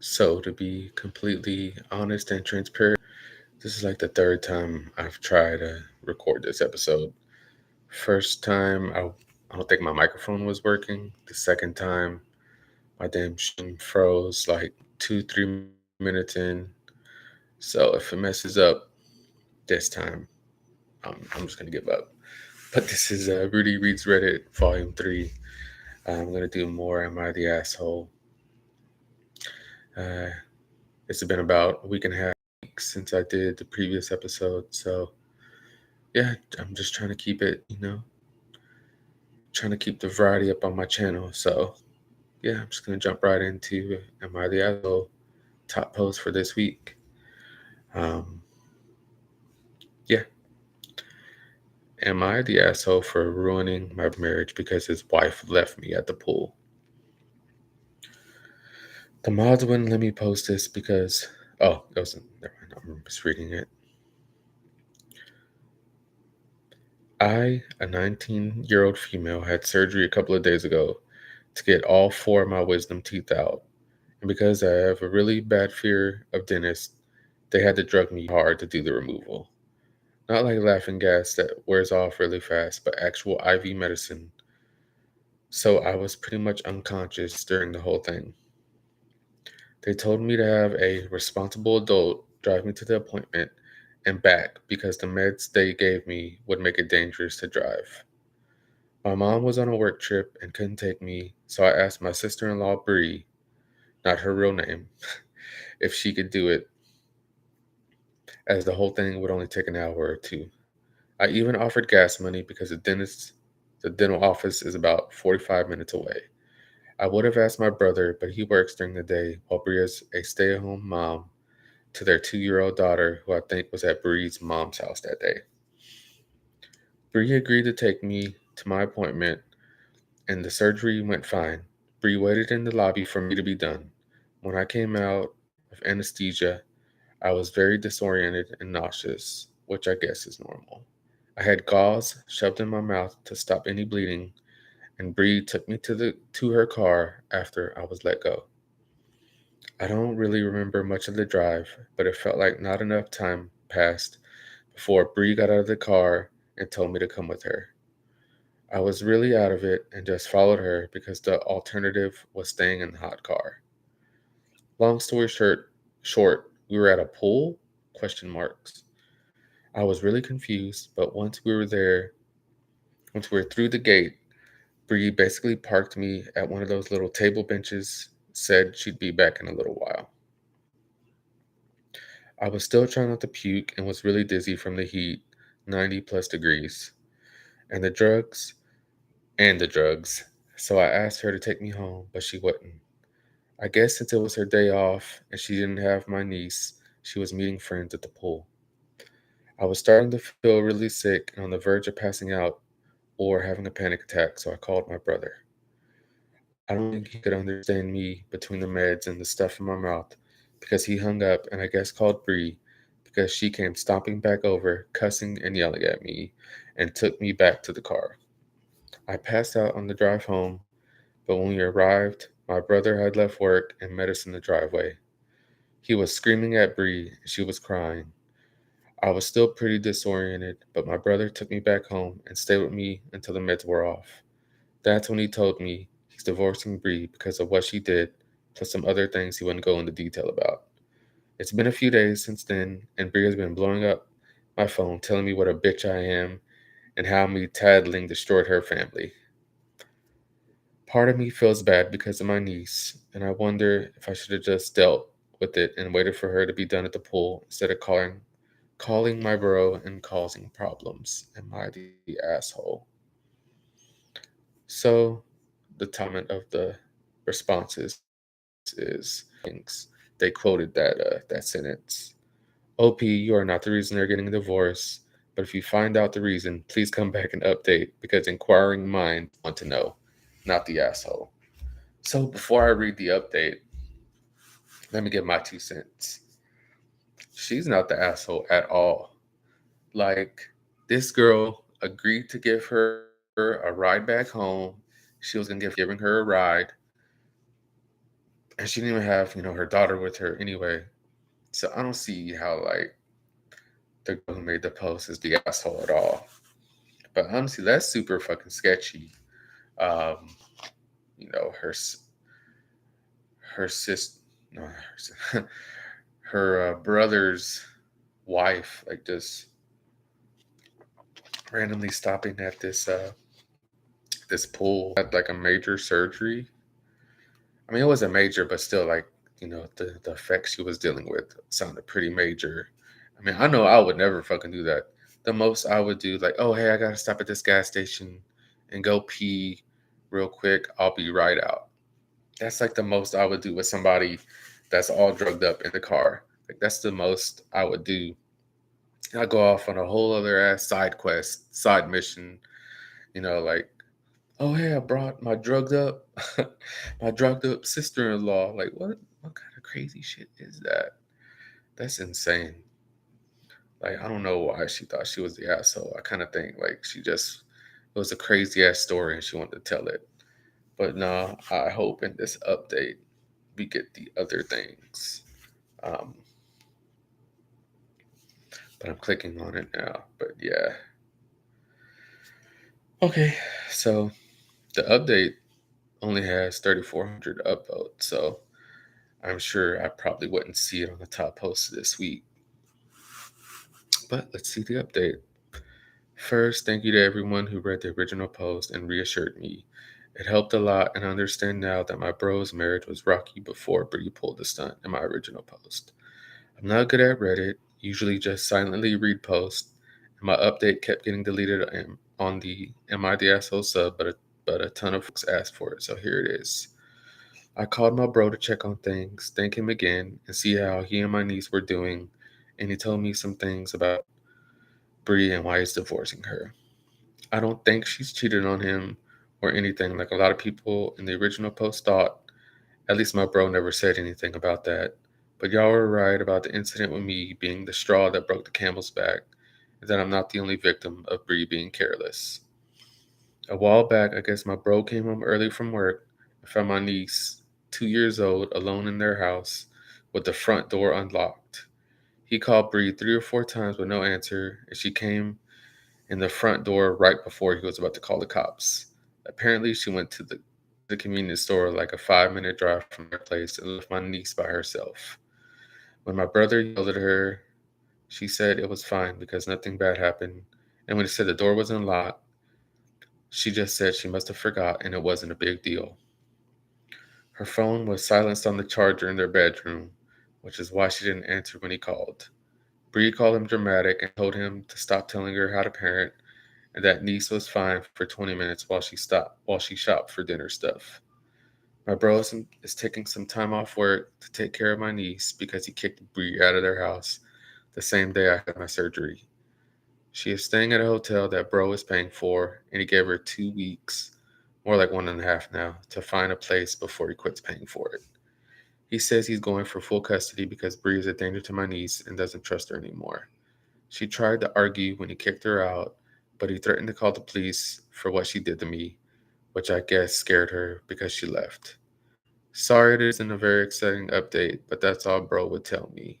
So, to be completely honest and transparent, this is like the third time I've tried to record this episode. First time, I don't think my microphone was working. The second time, my damn stream froze like 2, 3 minutes in. So, if it messes up this time, I'm just going to give up. But this is Rudy Reads Reddit, Volume 3. I'm going to do more Am I the Asshole? Uh, it's been about a week and a half since I did the previous episode. So, yeah, I'm just trying to keep it, trying to keep the variety up on my channel. So, yeah, I'm just going to jump right into Am I the Asshole? Top post for this week. Um, yeah, am I the asshole for ruining my marriage because his wife left me at the pool? The mods wouldn't let me post this because, it wasn't, never mind, I'm misreading it. A 19-year-old female, had surgery a couple of days ago to get all four of my wisdom teeth out. And because I have a really bad fear of dentists, they had to drug me hard to do the removal. Not like laughing gas that wears off really fast, but actual IV medicine. So I was pretty much unconscious during the whole thing. They told me to have a responsible adult drive me to the appointment and back because the meds they gave me would make it dangerous to drive. My mom was on a work trip and couldn't take me, so I asked my sister-in-law Bree, not her real name, if she could do it, as the whole thing would only take an hour or two. I even offered gas money because the dental office is about 45 minutes away. I would have asked my brother, but he works during the day while Bree is a stay-at-home mom to their 2-year-old daughter, who I think was at Bree's mom's house that day. Bree agreed to take me to my appointment, and the surgery went fine. Bree waited in the lobby for me to be done. When I came out of anesthesia, I was very disoriented and nauseous, which I guess is normal. I had gauze shoved in my mouth to stop any bleeding, and Bree took me to her car after I was let go. I don't really remember much of the drive, but it felt like not enough time passed before Bree got out of the car and told me to come with her. I was really out of it and just followed her because the alternative was staying in the hot car. Long story short, we were at a pool? Question marks. I was really confused, but once we were through the gate, Bree basically parked me at one of those little table benches, said she'd be back in a little while. I was still trying not to puke and was really dizzy from the heat, 90 plus degrees, and the drugs. So I asked her to take me home, but she wouldn't. I guess since it was her day off and she didn't have my niece, she was meeting friends at the pool. I was starting to feel really sick and on the verge of passing out or having a panic attack, so I called my brother. I don't think he could understand me between the meds and the stuff in my mouth because he hung up and I guess called Bree because she came stomping back over, cussing and yelling at me, and took me back to the car. I passed out on the drive home, but when we arrived, my brother had left work and met us in the driveway. He was screaming at Bree and she was crying. I was still pretty disoriented, but my brother took me back home and stayed with me until the meds were off. That's when he told me he's divorcing Bree because of what she did, plus some other things he wouldn't go into detail about. It's been a few days since then, and Bree has been blowing up my phone telling me what a bitch I am and how me tattling destroyed her family. Part of me feels bad because of my niece, and I wonder if I should have just dealt with it and waited for her to be done at the pool instead of calling my bro and causing problems. Am I the asshole? So, the comment of the responses is things. They quoted that sentence. OP, you are not the reason they're getting a divorce, but if you find out the reason, please come back and update because inquiring minds want to know, not the asshole. So before I read the update, let me give my 2 cents. She's not the asshole at all. Like, this girl agreed to give her a ride back home. She was giving her a ride. And she didn't even have, her daughter with her anyway. So I don't see how like the girl who made the post is the asshole at all. But honestly, that's super fucking sketchy. Um, you know, her sis, no, her brother's wife, like just randomly stopping at this pool had like a major surgery. I mean, it wasn't major, but still, like, the effects she was dealing with sounded pretty major. I mean, I know I would never fucking do that. The most I would do, like, oh, hey, I gotta stop at this gas station and go pee real quick. I'll be right out. That's like the most I would do with somebody that's all drugged up in the car. Like, that's the most I would do. I go off on a whole other ass side quest, side mission, like, oh hey, I brought my drugged up my drugged up sister-in-law. Like what kind of crazy shit is that? That's insane. Like I don't know why she thought she was the asshole. I kind of think like it was a crazy ass story and she wanted to tell it. But no, I hope in this update we get the other things. Um, but I'm clicking on it now. But yeah. Okay, so the update only has 3,400 upvotes, so I'm sure I probably wouldn't see it on the top post this week. But let's see the update. First, thank you to everyone who read the original post and reassured me. It helped a lot, and I understand now that my bro's marriage was rocky before Bree pulled the stunt in my original post. I'm not good at Reddit, usually just silently read posts, and my update kept getting deleted on the Am I the Asshole sub, but a ton of folks asked for it, so here it is. I called my bro to check on things, thank him again, and see how he and my niece were doing, and he told me some things about Bree and why he's divorcing her. I don't think she's cheated on him or anything like a lot of people in the original post thought. At least my bro never said anything about that. But y'all were right about the incident with me being the straw that broke the camel's back, and that I'm not the only victim of Bree being careless. A while back, I guess my bro came home early from work and found my niece, 2 years old, alone in their house with the front door unlocked. He called Bree 3 or 4 times with no answer, and she came in the front door right before he was about to call the cops. Apparently, she went to the convenience store like a 5-minute drive from their place and left my niece by herself. When my brother yelled at her, she said it was fine because nothing bad happened. And when he said the door was unlocked, she just said she must have forgot and it wasn't a big deal. Her phone was silenced on the charger in their bedroom, which is why she didn't answer when he called. Bree called him dramatic and told him to stop telling her how to parent and that niece was fine for 20 minutes while she shopped for dinner stuff. My bro is taking some time off work to take care of my niece because he kicked Bree out of their house the same day I had my surgery. She is staying at a hotel that bro is paying for, and he gave her 2 weeks, more like 1.5 now, to find a place before he quits paying for it. He says he's going for full custody because Bree is a danger to my niece and doesn't trust her anymore. She tried to argue when he kicked her out, but he threatened to call the police for what she did to me, which I guess scared her because she left. Sorry it isn't a very exciting update, but that's all bro would tell me.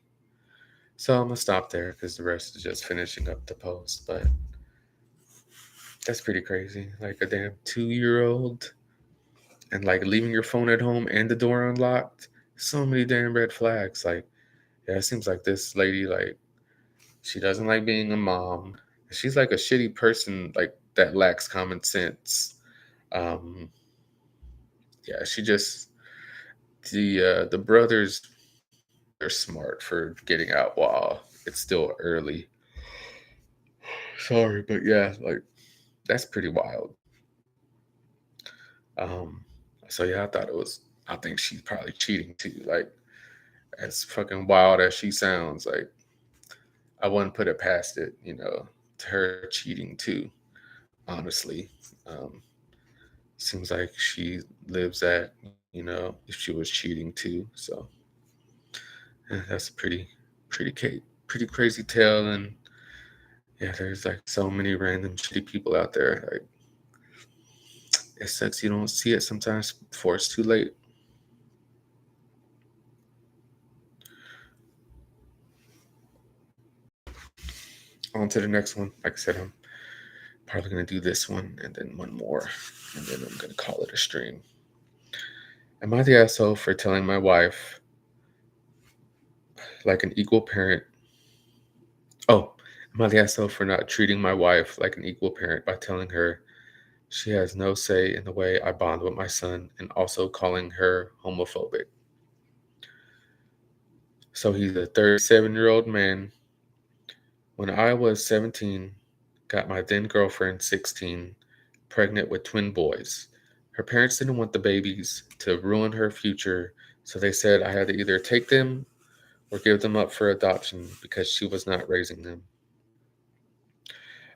So I'm gonna stop there because the rest is just finishing up the post, but that's pretty crazy. Like a damn 2 year old and like leaving your phone at home and the door unlocked. So many damn red flags. Like, yeah, it seems like this lady, like, she doesn't like being a mom. She's like a shitty person, like that lacks common sense. Um, yeah, she just the brothers are smart for getting out while it's still early. Sorry, but yeah, like that's pretty wild. Um, so yeah, I think she's probably cheating too. Like as fucking wild as she sounds, like I wouldn't put it past it, to her cheating too. Honestly, um, seems like she lives at, if she was cheating too. So yeah, that's a pretty crazy tale. And yeah, there's like so many random shitty people out there. Like it sucks you don't see it sometimes before it's too late. On to the next one. Like I said, I'm probably going to do this one and then one more, and then I'm going to call it a stream. Am I the asshole for telling my wife, like an equal parent? Oh, am I the asshole for not treating my wife like an equal parent by telling her she has no say in the way I bond with my son and also calling her homophobic? So he's a 37-year-old man. When I was 17, got my then girlfriend, 16, pregnant with twin boys. Her parents didn't want the babies to ruin her future, so they said I had to either take them or give them up for adoption because she was not raising them.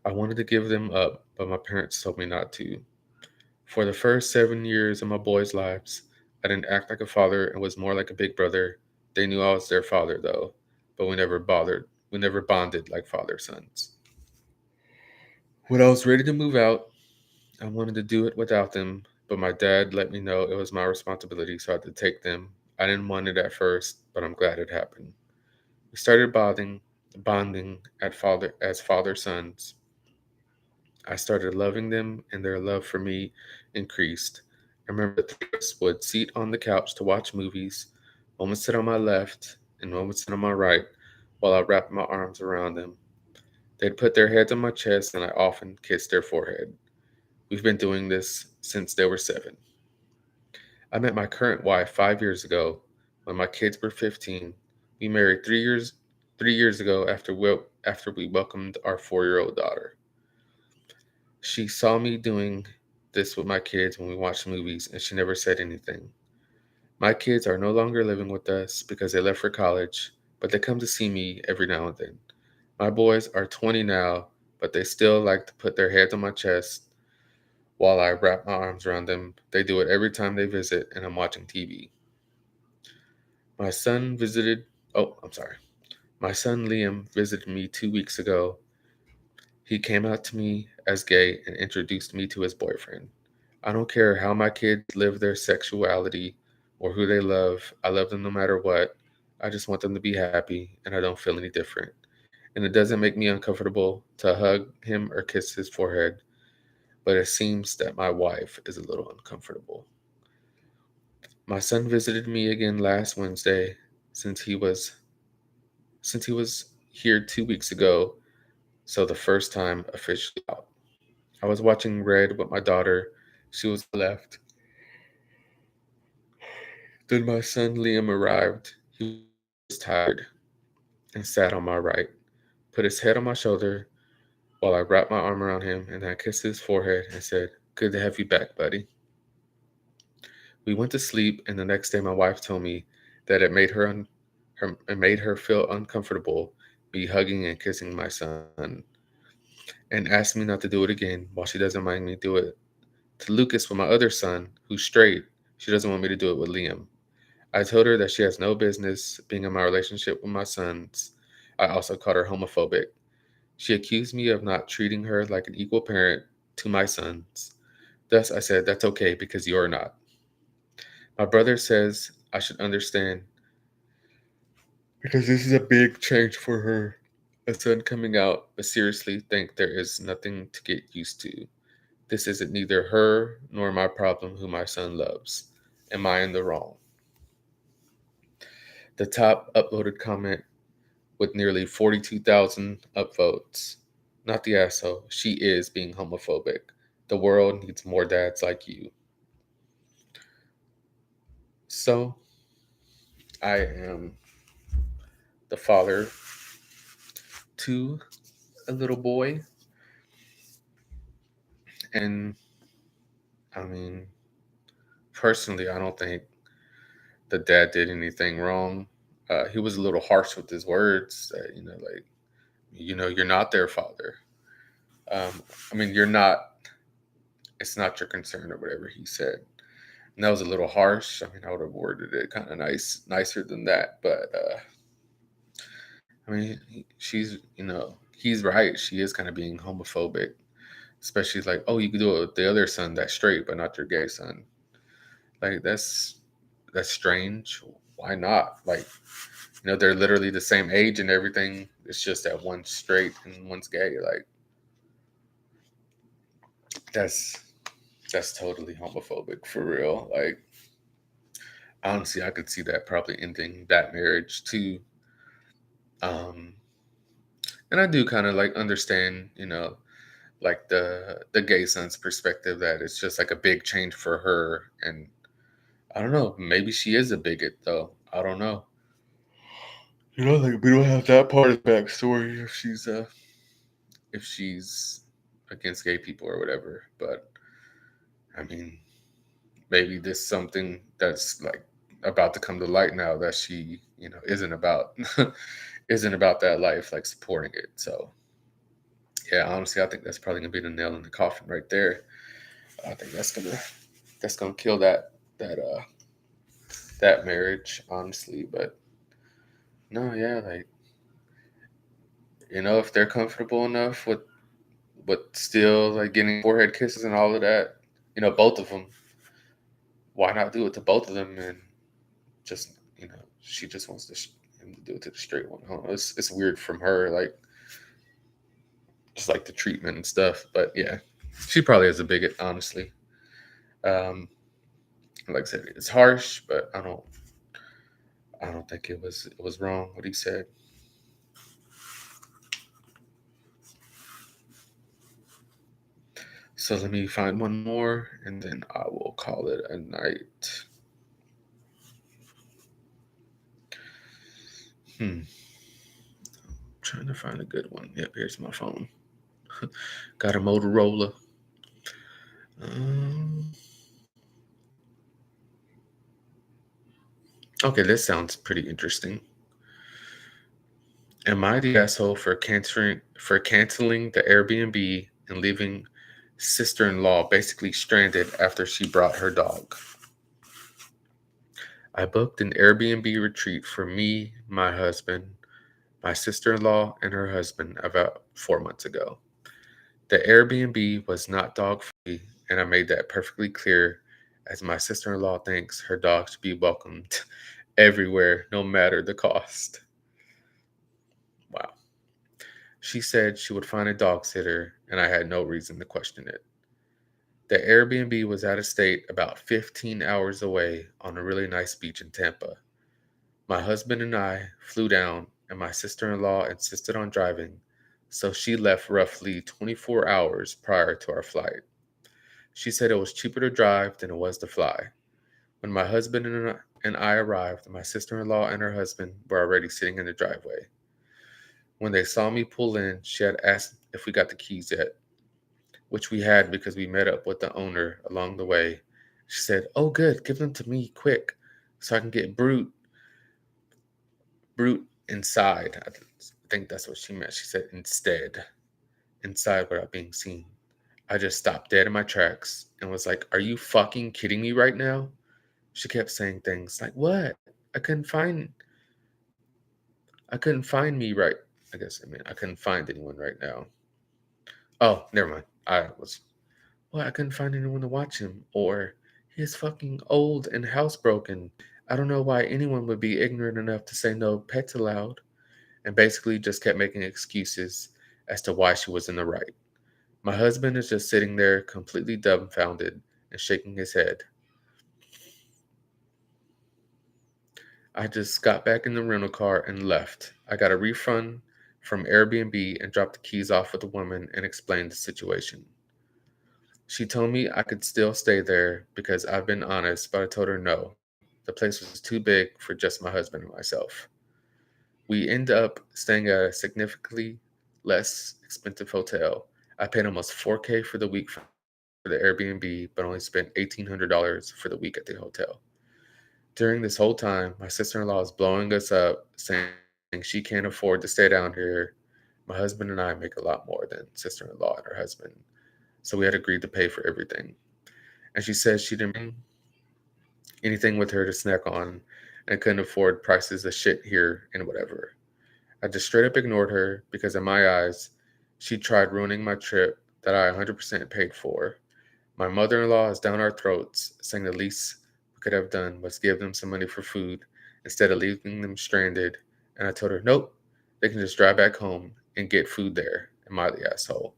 I wanted to give them up, but my parents told me not to. For the first 7 years of my boys' lives, I didn't act like a father and was more like a big brother. They knew I was their father, though, but we never bothered. We never bonded like father sons. When I was ready to move out, I wanted to do it without them, but my dad let me know it was my responsibility, so I had to take them. I didn't want it at first, but I'm glad it happened. We started bonding at father as father sons. I started loving them, and their love for me increased. I remember the three of us would sit on the couch to watch movies. One would sit on my left, and one would sit on my right, while I wrapped my arms around them. They'd put their heads on my chest, and I often kissed their forehead. We've been doing this since they were 7. I met my current wife 5 years ago when my kids were 15. We married 3 years ago after we welcomed our 4-year-old daughter. She saw me doing this with my kids when we watched movies, and she never said anything. My kids are no longer living with us because they left for college, but they come to see me every now and then. My boys are 20 now, but they still like to put their heads on my chest while I wrap my arms around them. They do it every time they visit and I'm watching TV. My son visited, oh, I'm sorry. My son Liam visited me 2 weeks ago. He came out to me as gay and introduced me to his boyfriend. I don't care how my kids live their sexuality or who they love. I love them no matter what. I just want them to be happy, and I don't feel any different. And it doesn't make me uncomfortable to hug him or kiss his forehead, but it seems that my wife is a little uncomfortable. My son visited me again last Wednesday since he was since he was here 2 weeks ago, so the first time officially out. I was watching Red with my daughter. She was left. Then my son Liam arrived. He was tired and sat on my right, put his head on my shoulder while I wrapped my arm around him and I kissed his forehead and said, "Good to have you back, buddy." We went to sleep, and the next day my wife told me that it made her feel uncomfortable me hugging and kissing my son, and asked me not to do it again while she doesn't mind me do it to Lucas with my other son, who's straight. She doesn't want me to do it with Liam. I told her that she has no business being in my relationship with my sons. I also called her homophobic. She accused me of not treating her like an equal parent to my sons. Thus, I said, "That's okay because you're not." My brother says I should understand because this is a big change for her. A son coming out, but seriously think there is nothing to get used to. This isn't neither her nor my problem who my son loves. Am I in the wrong? The top upvoted comment with nearly 42,000 upvotes. Not the asshole. She is being homophobic. The world needs more dads like you. So, I am the father to a little boy. And I mean, personally, I don't think the dad did anything wrong. He was a little harsh with his words. Like, you're not their father. I mean, you're not. It's not your concern or whatever he said. And that was a little harsh. I mean, I would have worded it kind of nicer than that. But I mean, he's right. She is kind of being homophobic, especially like, oh, you could do it with the other son that's straight, but not your gay son. Like that's strange. Why not? Like, they're literally the same age and everything. it's just that one's straight and one's gay. Like that's that's totally homophobic for real. Like honestly, I could see that probably ending that marriage too. Um, and I do kind of like understand, like the gay son's perspective that it's just like a big change for her, and I don't know, maybe she is a bigot though. I don't know. Like we don't have that part of the backstory if she's against gay people or whatever. But I mean, maybe this something that's like about to come to light now that she, isn't about isn't about that life, like supporting it. So yeah, honestly, I think that's probably gonna be the nail in the coffin right there. I think that's gonna kill that marriage, honestly. But no, yeah, like if they're comfortable enough with still like getting forehead kisses and all of that, both of them, why not do it to both of them? And just she just wants him to do it to the straight one. I don't know, it's weird from her, like just like the treatment and stuff. But yeah, she probably is a bigot, honestly. Um, like I said, it's harsh, but I don't think it was wrong what he said. So let me find one more, and then I will call it a night. Trying to find a good one. Yep, here's my phone. Got a Motorola. Um, okay, this sounds pretty interesting. Am I the asshole for canceling the Airbnb and leaving sister-in-law basically stranded after she brought her dog? I booked an Airbnb retreat for me, my husband, my sister-in-law, and her husband about 4 months ago. The Airbnb was not dog free, and I made that perfectly clear as my sister-in-law thinks her dog should be welcomed everywhere, no matter the cost. Wow. She said she would find a dog sitter, and I had no reason to question it. The Airbnb was out of state about 15 hours away on a really nice beach in Tampa. My husband and I flew down, and my sister in law insisted on driving, so she left roughly 24 hours prior to our flight. She said it was cheaper to drive than it was to fly. When my husband and I arrived, my sister in law and her husband were already sitting in the driveway. When they saw me pull in, she had asked if we got the keys yet, which we had because we met up with the owner along the way. She said, "Oh, good, give them to me quick so I can get brute inside." I think that's what she meant. She said, "Instead, inside without being seen." I just stopped dead in my tracks and was like, "Are you fucking kidding me right now?" She kept saying things like, "What? I couldn't find I couldn't find me right." I guess I mean I couldn't find anyone right now. Oh, never mind. I couldn't find anyone to watch him, or he's fucking old and housebroken. I don't know why anyone would be ignorant enough to say no pets allowed, and basically just kept making excuses as to why she was in the right. My husband is just sitting there completely dumbfounded and shaking his head. I just got back in the rental car and left. I got a refund from Airbnb and dropped the keys off with the woman and explained the situation. She told me I could still stay there because I've been honest, but I told her no. The place was too big for just my husband and myself. We ended up staying at a significantly less expensive hotel. I paid almost 4K for the week for the Airbnb, but only spent $1,800 for the week at the hotel. During this whole time, my sister-in-law is blowing us up, saying she can't afford to stay down here. My husband and I make a lot more than sister-in-law and her husband, so we had agreed to pay for everything. And she says she didn't bring anything with her to snack on and couldn't afford prices of shit here and whatever. I just straight up ignored her because, in my eyes, she tried ruining my trip that I 100% paid for. My mother in law is down our throats, saying the least we could have done was give them some money for food instead of leaving them stranded. And I told her, nope, They can just drive back home and get food there. Am I the asshole?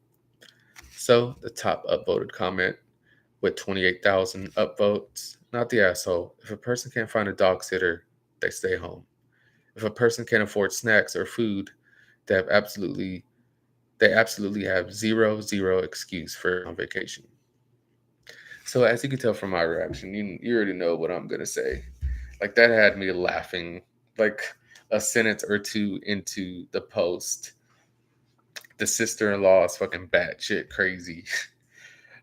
So the top upvoted comment with 28,000 upvotes, not the asshole. If a person can't find a dog sitter, they stay home. If a person can't afford snacks or food, they have absolutely they absolutely have zero excuse for on vacation. So as you can tell from my reaction, you already know what I'm gonna say. Like that had me laughing like a sentence or two into the post. The sister-in-law is fucking batshit crazy.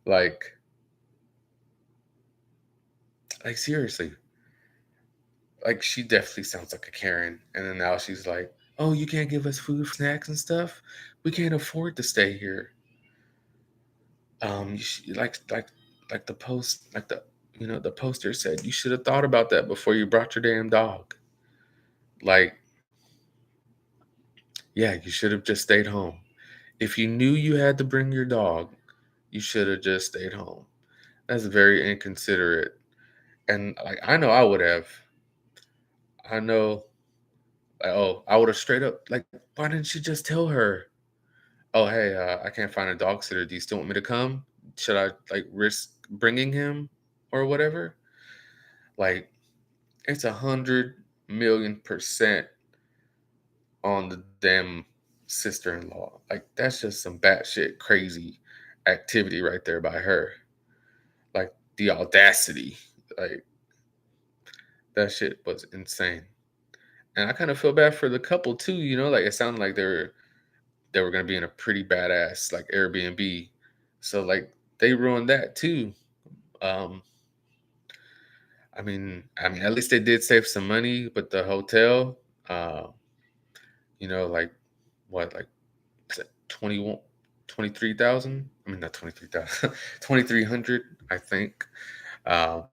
like like seriously. Like she definitely sounds like a Karen. And then now she's like, "Oh, you can't give us food, snacks, and stuff. We can't afford to stay here." You like the post, like the poster said, you should have thought about that before you brought your damn dog. Like, yeah, you should have just stayed home. If you knew you had to bring your dog, you should have just stayed home. That's very inconsiderate. And like, I know I would have. I know, like, oh, I would have straight up like, why didn't you just tell her? Oh, hey, I can't find a dog sitter. Do you still want me to come? Should I like risk bringing him or whatever? Like, it's 100 million% on the damn sister-in-law. Like, that's just some batshit crazy activity right there by her. Like the audacity, like that shit was insane. And I kind of feel bad for the couple too. Like it sounded like they were gonna be in a pretty badass like Airbnb. So like they ruined that too. Um, I mean, at least they did save some money, but the hotel, uh, like what, like is it 21, 23,000? I mean, not 23,000, 2,300, I think, um,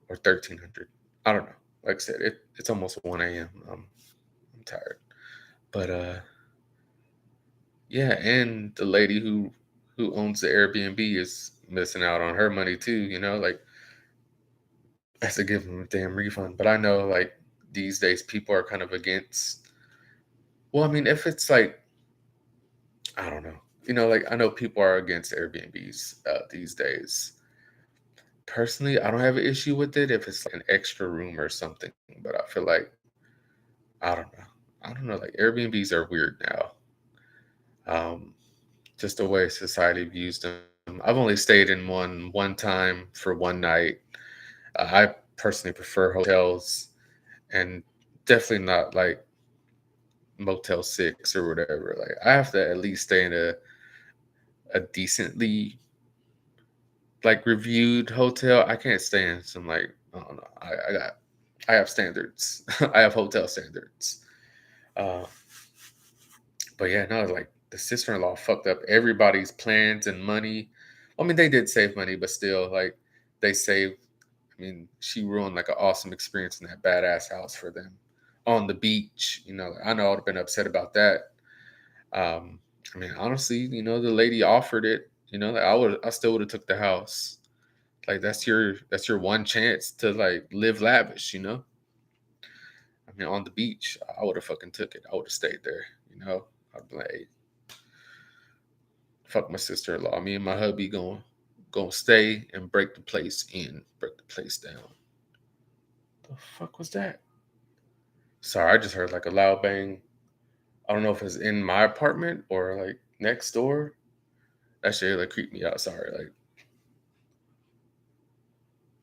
or 1,300. I don't know. Like I said, it's almost 1 a.m. I'm tired, but yeah, and the lady who owns the Airbnb is missing out on her money too. Like has to give them a damn refund. But I know like these days people are kind of against. Well, I mean, if it's like I don't know, like I know people are against Airbnbs these days. Personally, I don't have an issue with it if it's like an extra room or something. But I feel like I don't know. I don't know. Like Airbnbs are weird now. Um, just the way society views them. I've only stayed in one time for one night. I personally prefer hotels and definitely not like Motel 6 or whatever. Like I have to at least stay in a decently like reviewed hotel. I can't stay in some like I don't know. I have standards. I have hotel standards. Uh, but yeah, no, like the sister-in-law fucked up everybody's plans and money. I mean, they did save money, but still, like they saved. I mean, she ruined like an awesome experience in that badass house for them on the beach. I know I would have been upset about that. Um, I mean, honestly, the lady offered it. Like I still would have took the house. Like that's your one chance to like live lavish. I mean, on the beach, I would have fucking took it. I would have stayed there. I'd be like, hey, fuck my sister-in-law. Me and my hubby going stay and break the place down. The fuck was that? Sorry, I just heard like a loud bang. I don't know if it's in my apartment or like next door. That shit like creeped me out. Sorry, like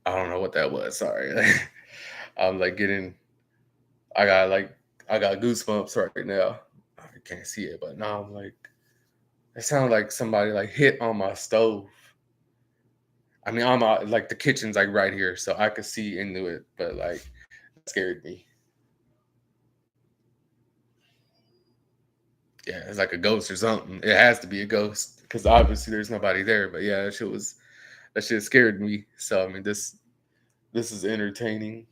I don't know what that was. Sorry, I'm like getting. I got like I got goosebumps right now. I can't see it, but now I'm like it sounded like somebody like hit on my stove. I mean, on my like the kitchen's like right here, so I could see into it, but like it scared me. Yeah, it's like a ghost or something. It has to be a ghost because obviously there's nobody there. But yeah, that shit scared me. So I mean, this is entertaining.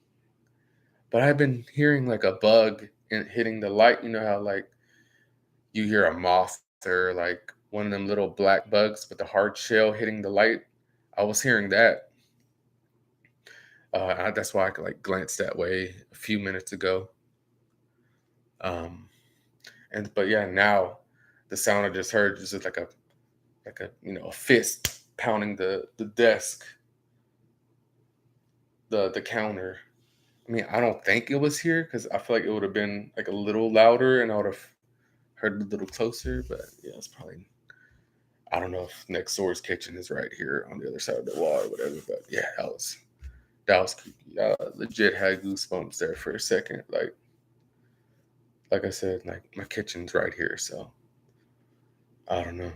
But I've been hearing like a bug hitting the light. You know how like you hear a moth or like one of them little black bugs with the hard shell hitting the light. I was hearing that. That's why I could like glance that way a few minutes ago. Um, but yeah, now the sound I just heard is just like a a fist pounding the desk, the counter. I mean, I don't think it was here because I feel like it would have been like a little louder and I would have heard a little closer. But yeah, it's probably, I don't know if next door's kitchen is right here on the other side of the wall or whatever. But yeah, that was creepy. I legit had goosebumps there for a second. Like I said, like my kitchen's right here, so I don't know.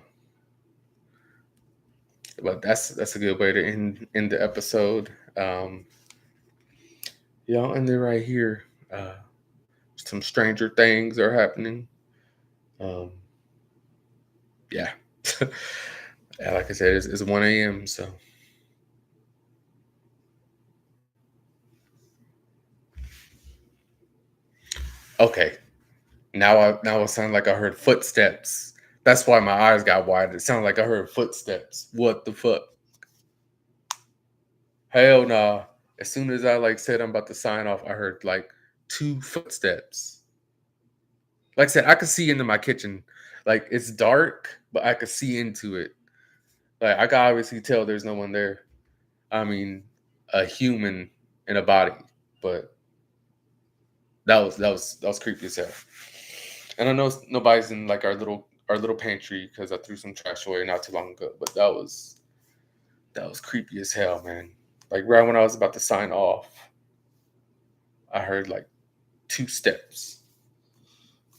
But that's a good way to end the episode. Yeah, I'll end it right here. Some stranger things are happening. Um, yeah. Yeah, like I said, it's 1 a.m. So okay, now it sounds like I heard footsteps. That's why my eyes got wide. It sounded like I heard footsteps. What the fuck? Hell nah. As soon as I like said I'm about to sign off, I heard like two footsteps. Like I said, I could see into my kitchen. Like it's dark, but I could see into it. Like I can obviously tell there's no one there. I mean, a human in a body, but that was creepy as hell. And I know nobody's in like our little pantry because I threw some trash away not too long ago. But that was creepy as hell, man. Like right when I was about to sign off, I heard like two steps.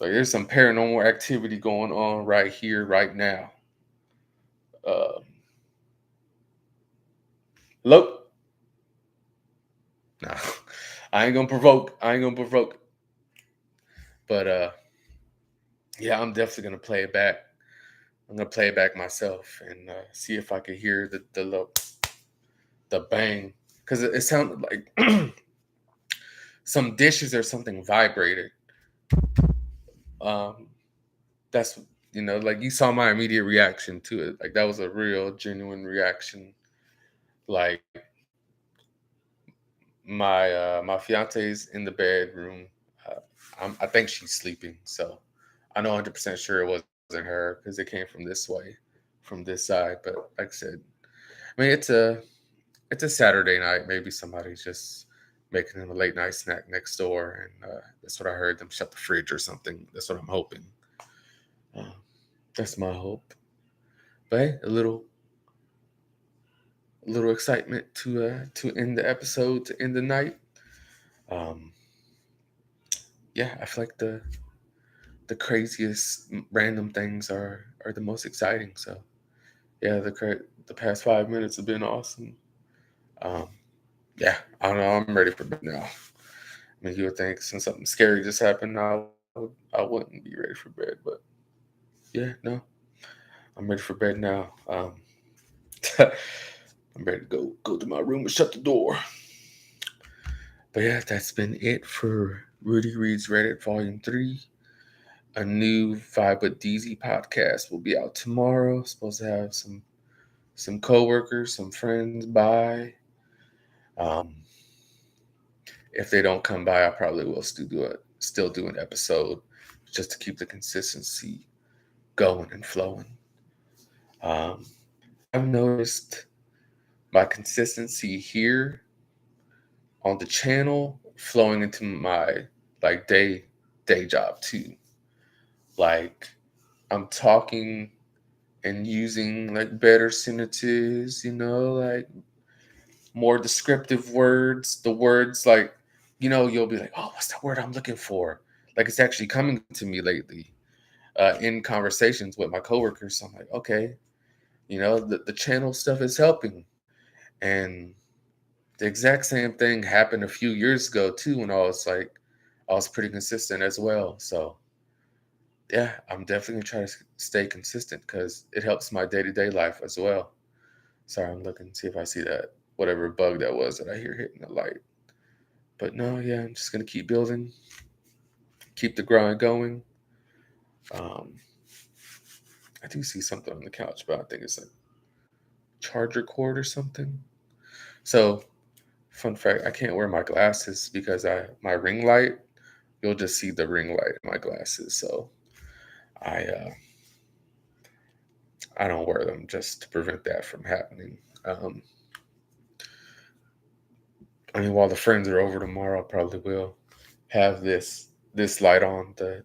Like there's some paranormal activity going on right here, right now. Uh, Hello? Nah, I ain't gonna provoke. I ain't gonna provoke. But yeah, I'm definitely gonna play it back. I'm gonna play it back myself and see if I can hear the bang because it sounded like some dishes or something vibrated. Um, that's like you saw my immediate reaction to it. Like that was a real genuine reaction. Like my fiance's in the bedroom. Uh, I think she's sleeping, so I know 100% sure it wasn't her because it came from this way, from this side. But like I said, I mean it's a Saturday night. Maybe somebody's just making them a late night snack next door, and that's what I heard them shut the fridge or something. That's what I'm hoping. Uh, that's my hope. But hey, a little excitement to end the episode, to end the night. Um, yeah, I feel like the craziest random things are the most exciting. So yeah, the past 5 minutes have been awesome. Um, yeah, I don't know. I'm ready for bed now. I mean, you would think since something scary just happened, I wouldn't be ready for bed, but yeah, no, I'm ready for bed now. I'm ready to go to my room and shut the door. But yeah, that's been it for Rudy Reads Reddit Volume 3. A new Vibe with Deezy podcast will be out tomorrow. Supposed to have some coworkers, some friends by. Um, if they don't come by, I probably will still do an episode just to keep the consistency going and flowing. Um, I've noticed my consistency here on the channel flowing into my like day job too. Like I'm talking and using like better sentences, like more descriptive words. The words like, you'll be like, oh, what's that word I'm looking for? Like it's actually coming to me lately in conversations with my coworkers. So I'm like, okay, the channel stuff is helping. And the exact same thing happened a few years ago too, when I was pretty consistent as well. So yeah, I'm definitely gonna try to stay consistent because it helps my day-to-day life as well. Sorry, I'm looking to see if I see that whatever bug that was that I hear hitting the light. But no, yeah, I'm just gonna keep building, keep the grind going. Um, I do see something on the couch, but I think it's a charger cord or something. So, fun fact: I can't wear my glasses because my ring light you'll just see the ring light in my glasses. So I I don't wear them just to prevent that from happening. I mean, while the friends are over tomorrow, I probably will have this light on, the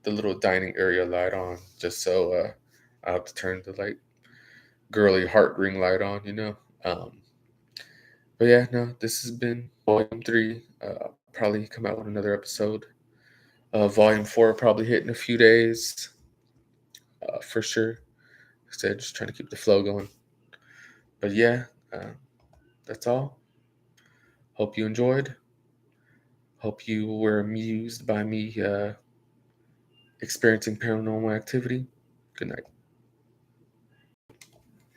little dining area light on, just so I have to turn the like girly heart ring light on, you know. But yeah, no, this has been volume 3. I'll probably come out with another episode. Volume 4 will probably hit in a few days, for sure. Like I said, just trying to keep the flow going. But yeah, that's all. Hope you enjoyed. Hope you were amused by me experiencing paranormal activity. Good night.